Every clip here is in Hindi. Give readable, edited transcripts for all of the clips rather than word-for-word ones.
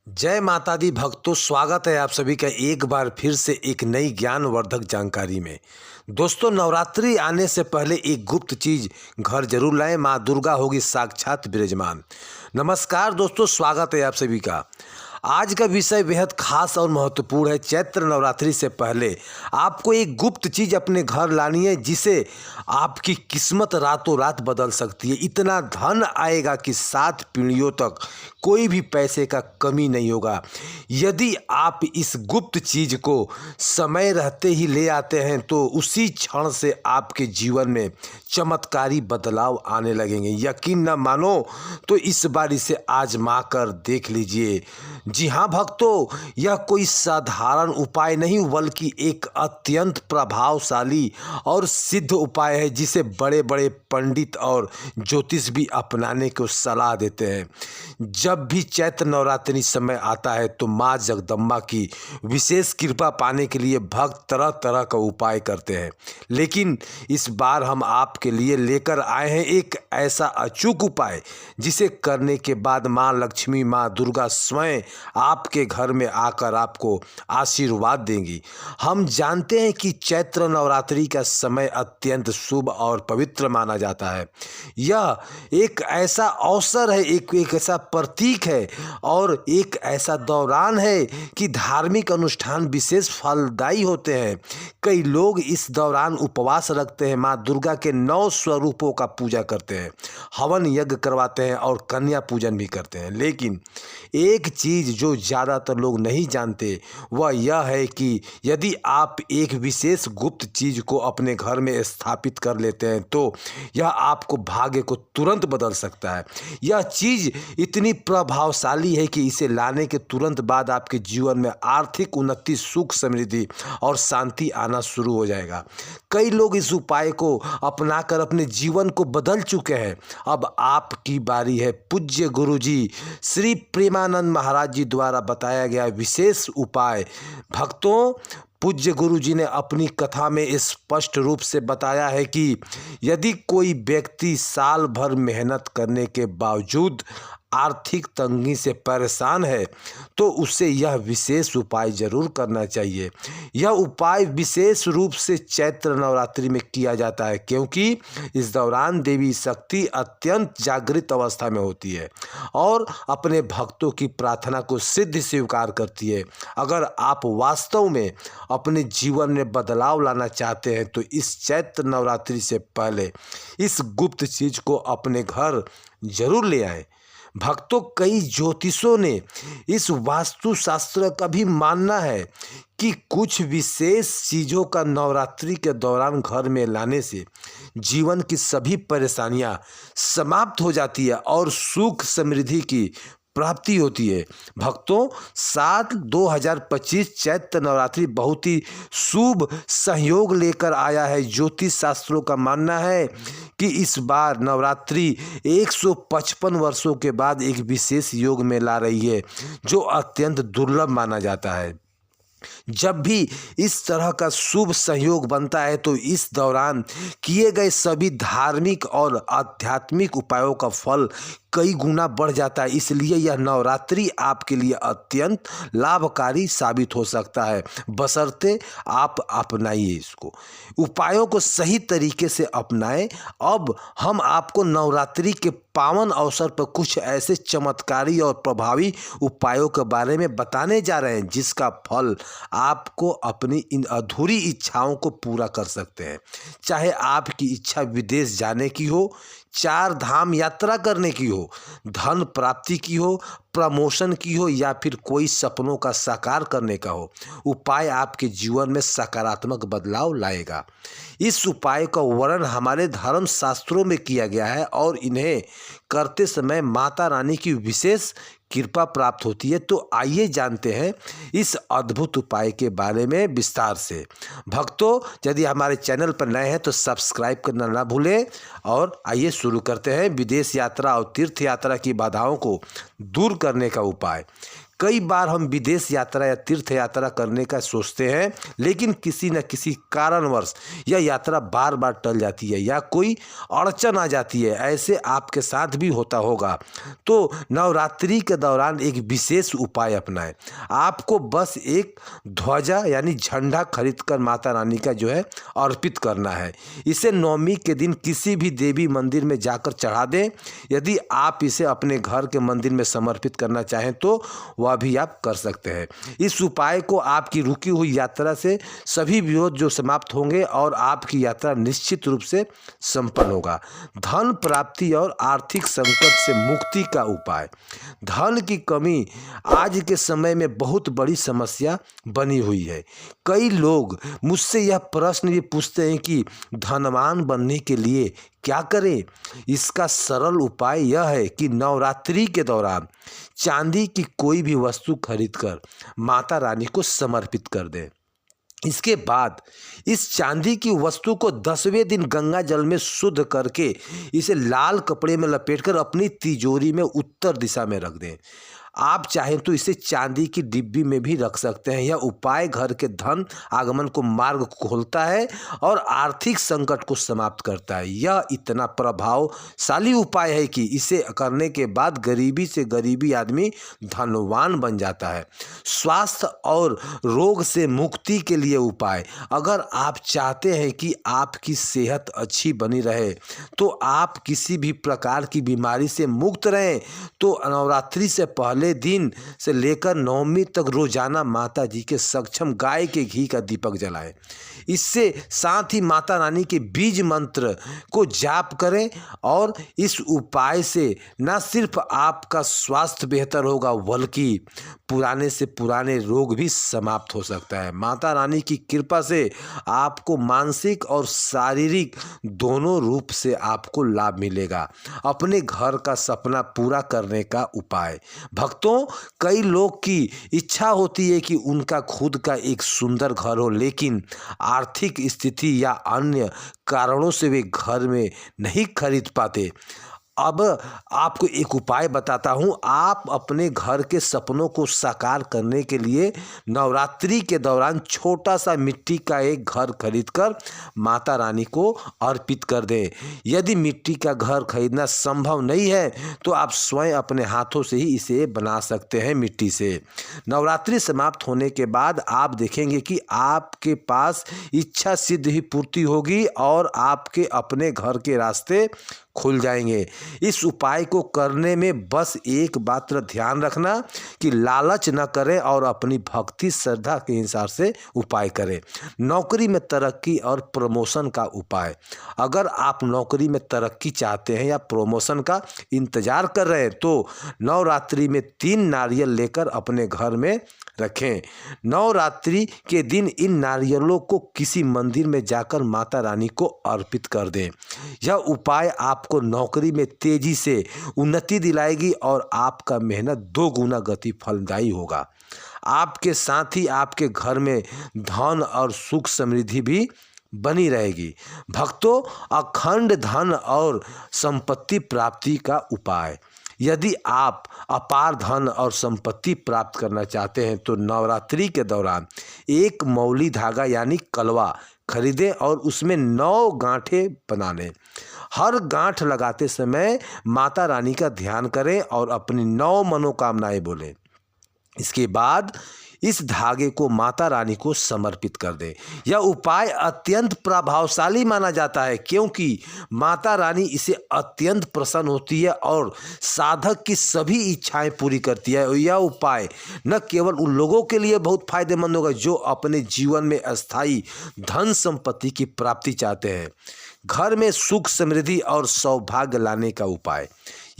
जय माता दी भक्तों, स्वागत है आप सभी का एक बार फिर से एक नई ज्ञानवर्धक जानकारी में। दोस्तों, नवरात्रि आने से पहले एक गुप्त चीज घर जरूर लाएं। माँ दुर्गा होगी साक्षात विराजमान। नमस्कार दोस्तों, स्वागत है आप सभी का। आज का विषय बेहद खास और महत्वपूर्ण है। चैत्र नवरात्रि से पहले आपको एक गुप्त चीज अपने घर लानी है जिसे आपकी किस्मत रातों रात बदल सकती है। इतना धन आएगा कि 7 पीढ़ियों तक कोई भी पैसे का कमी नहीं होगा। यदि आप इस गुप्त चीज को समय रहते ही ले आते हैं तो उसी क्षण से आपके जीवन में चमत्कारी बदलाव आने लगेंगे। यकीन न मानो तो इस बार इसे आजमा कर देख लीजिए। जी हाँ भक्तों, यह कोई साधारण उपाय नहीं बल्कि एक अत्यंत प्रभावशाली और सिद्ध उपाय है जिसे बड़े बड़े पंडित और ज्योतिष भी अपनाने को सलाह देते हैं। जब भी चैत्र नवरात्रि समय आता है तो माँ जगदम्बा की विशेष कृपा पाने के लिए भक्त तरह तरह का उपाय करते हैं, लेकिन इस बार हम आपके लिए लेकर आए हैं एक ऐसा अचूक उपाय जिसे करने के बाद माँ लक्ष्मी, माँ दुर्गा स्वयं आपके घर में आकर आपको आशीर्वाद देंगी। हम जानते हैं कि चैत्र नवरात्रि का समय अत्यंत शुभ और पवित्र माना जाता है। यह एक ऐसा अवसर है, एक ऐसा प्रतीक है और एक ऐसा दौरान है कि धार्मिक अनुष्ठान विशेष फलदायी होते हैं। कई लोग इस दौरान उपवास रखते हैं, माँ दुर्गा के 9 स्वरूपों का पूजा करते हैं, हवन यज्ञ करवाते हैं और कन्या पूजन भी करते हैं। लेकिन एक चीज़ जो ज़्यादातर लोग नहीं जानते वह यह है कि यदि आप एक विशेष गुप्त चीज़ को अपने घर में स्थापित कर लेते हैं तो यह आपको भाग्य को तुरंत बदल सकता है। यह चीज़ इतनी प्रभावशाली है कि इसे लाने के तुरंत बाद आपके जीवन में आर्थिक उन्नति, सुख, समृद्धि और शांति आना शुरू हो जाएगा। कई लोग इस उपाय को अपनाकर अपने जीवन को बदल चुके हैं। अब आपकी बारी है। पूज्य गुरुजी श्री प्रेमानंद महाराज जी द्वारा बताया गया विशेष उपाय। भक्तों, पूज्य गुरु जी ने अपनी कथा में स्पष्ट रूप से बताया है कि यदि कोई व्यक्ति साल भर मेहनत करने के बावजूद आर्थिक तंगी से परेशान है तो उसे यह विशेष उपाय जरूर करना चाहिए। यह उपाय विशेष रूप से चैत्र नवरात्रि में किया जाता है क्योंकि इस दौरान देवी शक्ति अत्यंत जागृत अवस्था में होती है और अपने भक्तों की प्रार्थना को सिद्ध स्वीकार करती है। अगर आप वास्तव में अपने जीवन में बदलाव लाना चाहते हैं तो इस चैत्र नवरात्रि से पहले इस गुप्त चीज को अपने घर जरूर ले आएं। भक्तों, कई ज्योतिषों ने इस वास्तुशास्त्र का भी मानना है कि कुछ विशेष चीज़ों का नवरात्रि के दौरान घर में लाने से जीवन की सभी परेशानियां समाप्त हो जाती है और सुख समृद्धि की प्राप्ति होती है। भक्तों, 7/2025 चैत्र नवरात्रि बहुत ही शुभ संयोग लेकर आया है। ज्योतिष शास्त्रों का मानना है कि इस बार नवरात्रि 155 वर्षों के बाद एक विशेष योग में ला रही है जो अत्यंत दुर्लभ माना जाता है। जब भी इस तरह का शुभ संयोग बनता है तो इस दौरान किए गए सभी धार्मिक और आध्यात्मिक उपायों का फल कई गुना बढ़ जाता है। इसलिए यह नवरात्रि आपके लिए अत्यंत लाभकारी साबित हो सकता है, बशर्ते आप अपनाइए इसको। उपायों को सही तरीके से अपनाएं। अब हम आपको नवरात्रि के पावन अवसर पर कुछ ऐसे चमत्कारी और प्रभावी उपायों के बारे में बताने जा रहे हैं जिसका फल आपको अपनी इन अधूरी इच्छाओं को पूरा कर सकते हैं। चाहे आपकी इच्छा विदेश जाने की हो, 4 धाम यात्रा करने की हो, धन प्राप्ति की हो, प्रमोशन की हो या फिर कोई सपनों का साकार करने का हो, उपाय आपके जीवन में सकारात्मक बदलाव लाएगा। इस उपाय का वर्णन हमारे धर्म शास्त्रों में किया गया है और इन्हें करते समय माता रानी की विशेष कृपा प्राप्त होती है। तो आइए जानते हैं इस अद्भुत उपाय के बारे में विस्तार से। भक्तों, यदि हमारे चैनल पर नए हैं तो सब्सक्राइब करना ना भूलें और आइए शुरू करते हैं विदेश यात्रा और तीर्थ यात्रा की बाधाओं को दूर करने का उपाय। कई बार हम विदेश यात्रा या तीर्थ यात्रा करने का सोचते हैं, लेकिन किसी न किसी कारणवश यह यात्रा बार बार टल जाती है या कोई अड़चन आ जाती है। ऐसे आपके साथ भी होता होगा। तो नवरात्रि के दौरान एक विशेष उपाय अपनाएं। आपको बस एक ध्वजा यानी झंडा खरीदकर माता रानी का जो है अर्पित करना है। इसे नवमी के दिन किसी भी देवी मंदिर में जाकर चढ़ा दें। यदि आप इसे अपने घर के मंदिर में समर्पित करना चाहें तो वह भी आप कर सकते हैं। इस उपाय को आपकी रुकी हुई यात्रा से सभी विरोध जो समाप्त होंगे और आपकी यात्रा निश्चित रूप से संपन्न होगा। धन प्राप्ति और आर्थिक संकट से मुक्ति का उपाय। धन की कमी आज के समय में बहुत बड़ी समस्या बनी हुई है। कई लोग मुझसे यह प्रश्न भी पूछते हैं कि धनवान बनने के लिए क्या करें। इसका सरल उपाय यह है कि नवरात्रि के दौरान चांदी की कोई भी वस्तु खरीदकर माता रानी को समर्पित कर दें। इसके बाद इस चांदी की वस्तु को 10वें दिन गंगा जल में शुद्ध करके इसे लाल कपड़े में लपेटकर अपनी तिजोरी में उत्तर दिशा में रख दें। आप चाहें तो इसे चांदी की डिब्बी में भी रख सकते हैं। यह उपाय घर के धन आगमन को मार्ग खोलता है और आर्थिक संकट को समाप्त करता है। यह इतना प्रभावशाली उपाय है कि इसे करने के बाद गरीबी से गरीबी आदमी धनवान बन जाता है। स्वास्थ्य और रोग से मुक्ति के लिए उपाय। अगर आप चाहते हैं कि आपकी सेहत अच्छी बनी रहे, तो आप किसी भी प्रकार की बीमारी से मुक्त रहें, तो नवरात्रि से पहले दिन से लेकर नवमी तक रोजाना माता जी के सक्षम गाय के घी का दीपक जलाएं। इससे साथ ही माता रानी के बीज मंत्र को जाप करें और इस उपाय से न सिर्फ आपका स्वास्थ्य बेहतर होगा, बल्कि पुराने से पुराने रोग भी समाप्त हो सकता है। माता रानी की कृपा से आपको मानसिक और शारीरिक दोनों रूप से आपको लाभ मिलेगा। अपने घर का सपना पूरा करने का उपाय। भक्तों, कई लोग की इच्छा होती है कि उनका खुद का एक सुंदर घर हो, लेकिन आर्थिक स्थिति या अन्य कारणों से वे घर में नहीं खरीद पाते। अब आपको एक उपाय बताता हूँ। आप अपने घर के सपनों को साकार करने के लिए नवरात्रि के दौरान छोटा सा मिट्टी का एक घर खरीदकर माता रानी को अर्पित कर दें। यदि मिट्टी का घर खरीदना संभव नहीं है तो आप स्वयं अपने हाथों से ही इसे बना सकते हैं मिट्टी से। नवरात्रि समाप्त होने के बाद आप देखेंगे कि आपके पास इच्छा सिद्ध ही पूर्ति होगी और आपके अपने घर के रास्ते खुल जाएंगे। इस उपाय को करने में बस एक बात ध्यान रखना कि लालच न करें और अपनी भक्ति श्रद्धा के हिसाब से उपाय करें। नौकरी में तरक्की और प्रमोशन का उपाय। अगर आप नौकरी में तरक्की चाहते हैं या प्रमोशन का इंतजार कर रहे हैं तो नवरात्रि में 3 नारियल लेकर अपने घर में रखें। नवरात्रि के दिन इन नारियलों को किसी मंदिर में जाकर माता रानी को अर्पित कर दें। यह उपाय आपको नौकरी में तेजी से उन्नति दिलाएगी और आपका मेहनत 2 गुना गति फलदायी होगा। आपके साथ ही आपके घर में धन और सुख समृद्धि भी बनी रहेगी। भक्तों, अखंड धन और संपत्ति प्राप्ति का उपाय। यदि आप अपार धन और संपत्ति प्राप्त करना चाहते हैं तो नवरात्रि के दौरान एक मौली धागा यानी कलवा खरीदें और उसमें 9 गांठें बना लें। हर गांठ लगाते समय माता रानी का ध्यान करें और अपनी 9 मनोकामनाएं बोलें। इसके बाद इस धागे को माता रानी को समर्पित कर दें। यह उपाय अत्यंत प्रभावशाली माना जाता है क्योंकि माता रानी इसे अत्यंत प्रसन्न होती है और साधक की सभी इच्छाएं पूरी करती है। यह उपाय न केवल उन लोगों के लिए बहुत फायदेमंद होगा जो अपने जीवन में अस्थायी धन संपत्ति की प्राप्ति चाहते हैं। घर में सुख समृद्धि और सौभाग्य लाने का उपाय।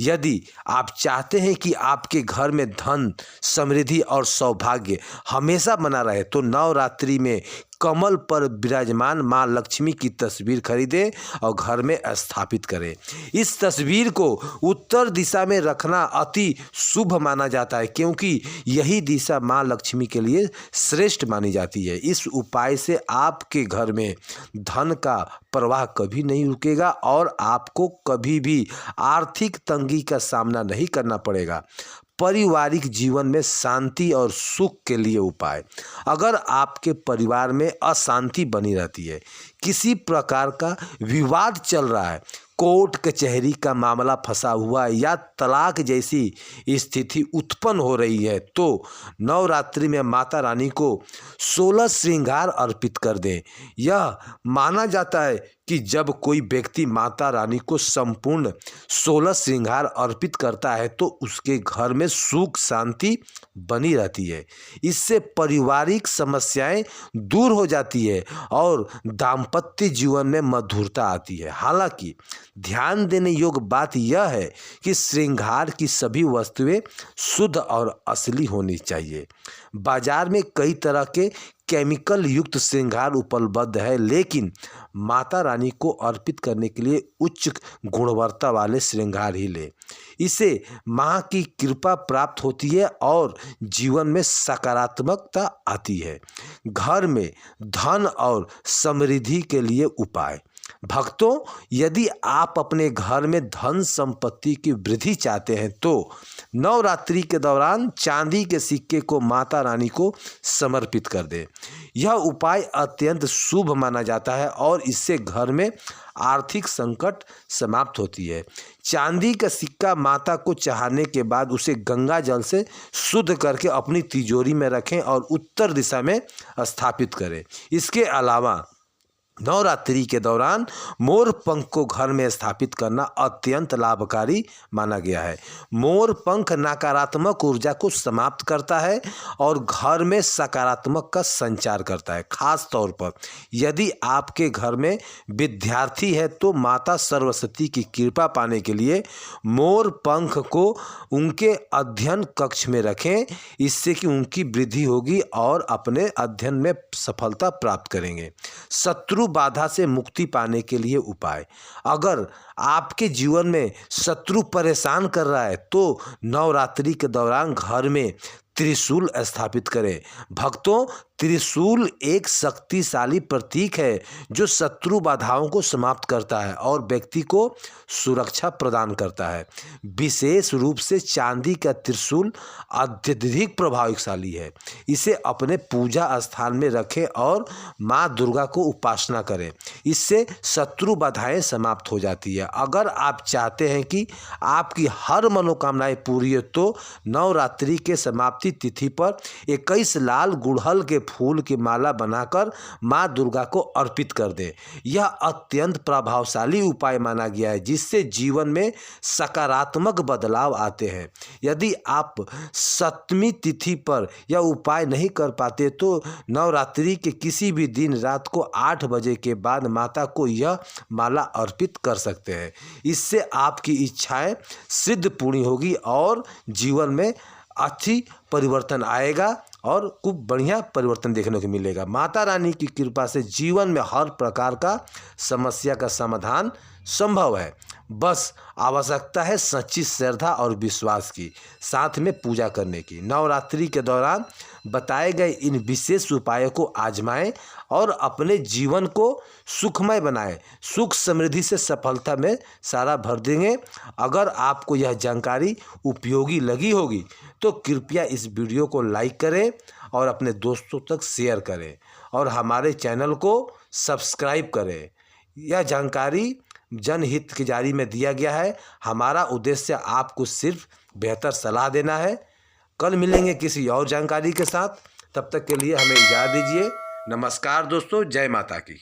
यदि आप चाहते हैं कि आपके घर में धन समृद्धि और सौभाग्य हमेशा बना रहे तो नवरात्रि में कमल पर विराजमान माँ लक्ष्मी की तस्वीर खरीदें और घर में स्थापित करें। इस तस्वीर को उत्तर दिशा में रखना अति शुभ माना जाता है क्योंकि यही दिशा माँ लक्ष्मी के लिए श्रेष्ठ मानी जाती है। इस उपाय से आपके घर में धन का प्रवाह कभी नहीं रुकेगा और आपको कभी भी आर्थिक तंगी का सामना नहीं करना पड़ेगा। पारिवारिक जीवन में शांति और सुख के लिए उपाय। अगर आपके परिवार में अशांति बनी रहती है, किसी प्रकार का विवाद चल रहा है, कोर्ट कचहरी का मामला फंसा हुआ है या तलाक जैसी स्थिति उत्पन्न हो रही है, तो नवरात्रि में माता रानी को 16 श्रृंगार अर्पित कर दें। यह माना जाता है कि जब कोई व्यक्ति माता रानी को संपूर्ण 16 श्रृंगार अर्पित करता है तो उसके घर में सुख शांति बनी रहती है। इससे पारिवारिक समस्याएं दूर हो जाती है और दाम्पत्य जीवन में मधुरता आती है। हालांकि ध्यान देने योग्य बात यह है कि श्रृंगार की सभी वस्तुएं शुद्ध और असली होनी चाहिए। बाजार में कई तरह के केमिकल युक्त श्रृंगार उपलब्ध है, लेकिन माता रानी को अर्पित करने के लिए उच्च गुणवत्ता वाले श्रृंगार ही ले। इसे माँ की कृपा प्राप्त होती है और जीवन में सकारात्मकता आती है। घर में धन और समृद्धि के लिए उपाय। भक्तों, यदि आप अपने घर में धन संपत्ति की वृद्धि चाहते हैं तो नवरात्रि के दौरान चांदी के सिक्के को माता रानी को समर्पित कर दें। यह उपाय अत्यंत शुभ माना जाता है और इससे घर में आर्थिक संकट समाप्त होती है। चांदी का सिक्का माता को चढ़ाने के बाद उसे गंगा जल से शुद्ध करके अपनी तिजोरी में रखें और उत्तर दिशा में स्थापित करें। इसके अलावा नवरात्रि के दौरान मोर पंख को घर में स्थापित करना अत्यंत लाभकारी माना गया है। मोर पंख नकारात्मक ऊर्जा को समाप्त करता है और घर में सकारात्मक का संचार करता है। खास तौर पर यदि आपके घर में विद्यार्थी है तो माता सरस्वती की कृपा पाने के लिए मोर पंख को उनके अध्ययन कक्ष में रखें। इससे कि उनकी वृद्धि होगी और अपने अध्ययन में सफलता प्राप्त करेंगे। शत्रु बाधा से मुक्ति पाने के लिए उपाय। अगर आपके जीवन में शत्रु परेशान कर रहा है तो नवरात्रि के दौरान घर में त्रिशूल स्थापित करें। भक्तों, त्रिशूल एक शक्तिशाली प्रतीक है जो शत्रु बाधाओं को समाप्त करता है और व्यक्ति को सुरक्षा प्रदान करता है। विशेष रूप से चांदी का त्रिशूल अत्यधिक प्रभावशाली है। इसे अपने पूजा स्थान में रखें और माँ दुर्गा को उपासना करें। इससे शत्रु बाधाएं समाप्त हो जाती है। अगर आप चाहते हैं कि आपकी हर मनोकामनाएं पूरी हो तो नवरात्रि के समाप्ति तिथि पर 21 लाल गुड़हल के फूल की माला बनाकर मां दुर्गा को अर्पित कर दें। यह अत्यंत प्रभावशाली उपाय माना गया है जिससे जीवन में सकारात्मक बदलाव आते हैं। यदि आप सप्तमी तिथि पर यह उपाय नहीं कर पाते तो नवरात्रि के किसी भी दिन रात को 8 बजे के बाद माता को यह माला अर्पित कर सकते हैं। इससे आपकी इच्छाएं सिद्ध पूरी होगी और जीवन में अच्छी परिवर्तन आएगा और खूब बढ़िया परिवर्तन देखने को मिलेगा। माता रानी की कृपा से जीवन में हर प्रकार का समस्या का समाधान संभव है। बस आवश्यकता है सच्ची श्रद्धा और विश्वास की, साथ में पूजा करने की। नवरात्रि के दौरान बताए गए इन विशेष उपायों को आजमाएं और अपने जीवन को सुखमय बनाएं। सुख समृद्धि से सफलता में सारा भर देंगे। अगर आपको यह जानकारी उपयोगी लगी होगी तो कृपया इस वीडियो को लाइक करें और अपने दोस्तों तक शेयर करें और हमारे चैनल को सब्सक्राइब करें। यह जानकारी जनहित की जारी में दिया गया है। हमारा उद्देश्य आपको सिर्फ बेहतर सलाह देना है। कल मिलेंगे किसी और जानकारी के साथ। तब तक के लिए हमें इजाज़त दीजिए। नमस्कार दोस्तों, जय माता की।